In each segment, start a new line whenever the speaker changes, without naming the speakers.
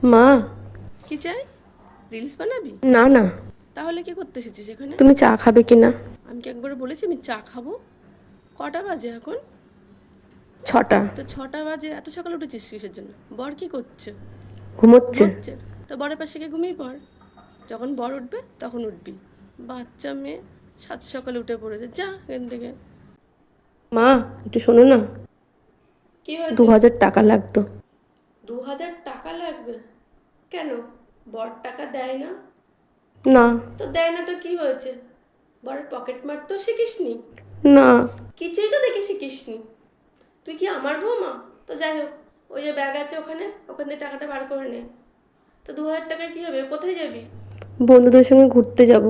মা।
কি চাই? রিলস বানাবি?
না না,
তাহলে কি করতে এসেছিস এখানে?
তুমি চা খাবে কিনা?
আমি কি একবার বলেছি আমি চা খাবো? কটা বাজে এখন?
6টা।
তো 6টা বাজে, এত সকালে উঠেছিস কিসের জন্য? বর কি করছে?
ঘুমোচ্ছে।
ঘুমোচ্ছে? তো বরের পাশে গিয়ে ঘুমিয়ে পড়। যখন বর উঠবে তখন উঠবি। বাচ্চা মেয়ে সাত সকালে উঠে পড়েছে, যা এখান থেকে।
মা, একটু শোনো না।
কি হয়েছে?
2000 টাকা লাগতো।
2000 টাকা লাগবে? কেন? বর টাকা দেয় না?
না।
তো দেয় না তো কি হয়েছে? বরের পকেট মারতেও শিখিসনি?
না।
কিছুই তো দেখে শিখিসনি। তুই কি আমার বৌমা? তো যাই হোক, ওই যে ব্যাগ আছে ওখানে, ওখান থেকে টাকাটা বার করে নে। তো 2000 টাকায় কী হবে? কোথায় যাবি?
বন্ধুদের সঙ্গে ঘুরতে যাব।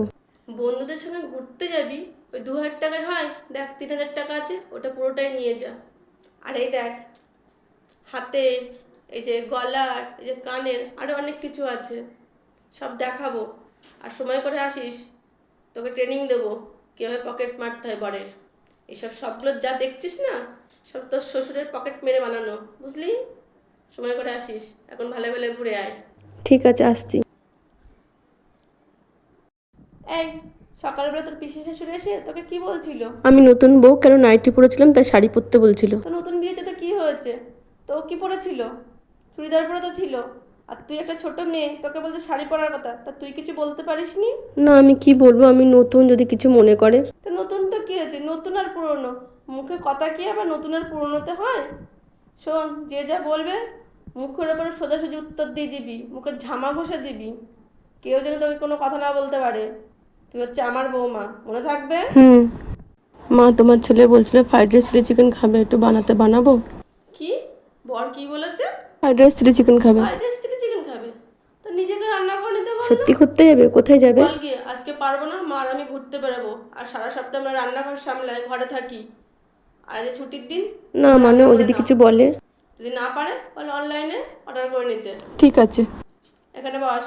বন্ধুদের সঙ্গে ঘুরতে যাবি? ওই 2000 টাকায় হয়? দেখ 3000 টাকা আছে, ওটা পুরোটাই নিয়ে যা। আর এই দেখ, হাতে, এই যে গলার, এই যে কানের, আরও অনেক কিছু আছে, সব দেখাবো। আর সময় করে আসিস, তোকে ট্রেনিং দেবো কীভাবে পকেট মারতে হয় বরের। এসব সবগুলো যা দেখছিস না, সব তোর শ্বশুরের পকেট মেরে বানানো, বুঝলি? সময় করে আসিস, এখন ভালো ভালো ঘুরে আয়।
ঠিক আছে, আসছি।
এই, সকালবেলা তোর পিসি শাশুড়ি এসে তোকে কি বলছিল?
আমি নতুন বউ, কেন নাইটি পরেছিলাম তাই শাড়ি পরতে বলছিল।
তো নতুন বিয়েছে তো কি হয়েছে? তো ও কি পরেছিল? চুড়িদার পরে তো ছিল। আর তুই একটা ছোট মেয়ে, তোকে বলছে শাড়ি পরার কথা, তা তুই কিছু বলতে পারিসনি?
না, আমি কি বলবো, আমি নতুন, যদি কিছু মনে করে।
তো নতুন তো কি হয়েছে? নতুন আর পুরনো, মুখে কথা কি আবার নতুন আর পুরনোতে হয়? শোন, যে যা বলবে মুখের ওপরে সোজাসুজি উত্তর দিয়ে দিবি, মুখে ঝামা ঘষে দিবি। কেউ যেন তোকে কোনো কথা না বলতে পারে। তুই হচ্ছে আমার বৌমা, মনে থাকবে?
হুম। মা, তোমার ছেলে বলছিল ফ্রাইড রাইস চিলি চিকেন খাবে, একটু বানাবো?
কি? বর কি বলেছে?
ফ্রাইড রাইস চিলি চিকেন খাবে।
ফ্রাইড রাইস চিলি চিকেন খাবে? তো নিজেকে রান্না করে নিতে বল না।
সত্যি করতে যাবে? কোথায় যাবে?
বল গিয়ে, আজকে পারবো না, মা আর আমি ঘুরতে বেরোবো, আর সারা সপ্তাহ আমরা রান্নাঘর সামলাই, ঘরে থাকি। আর এই যে ছুটির দিন,
না
তুমি
মানে,
রান্না
ও
করে
যদি
নাও।
কিছু বলে।
যদি না পারে, তাহলে অনলাইনে অর্ডার করে নিতে।
ঠিক আছে।
এখানে বস।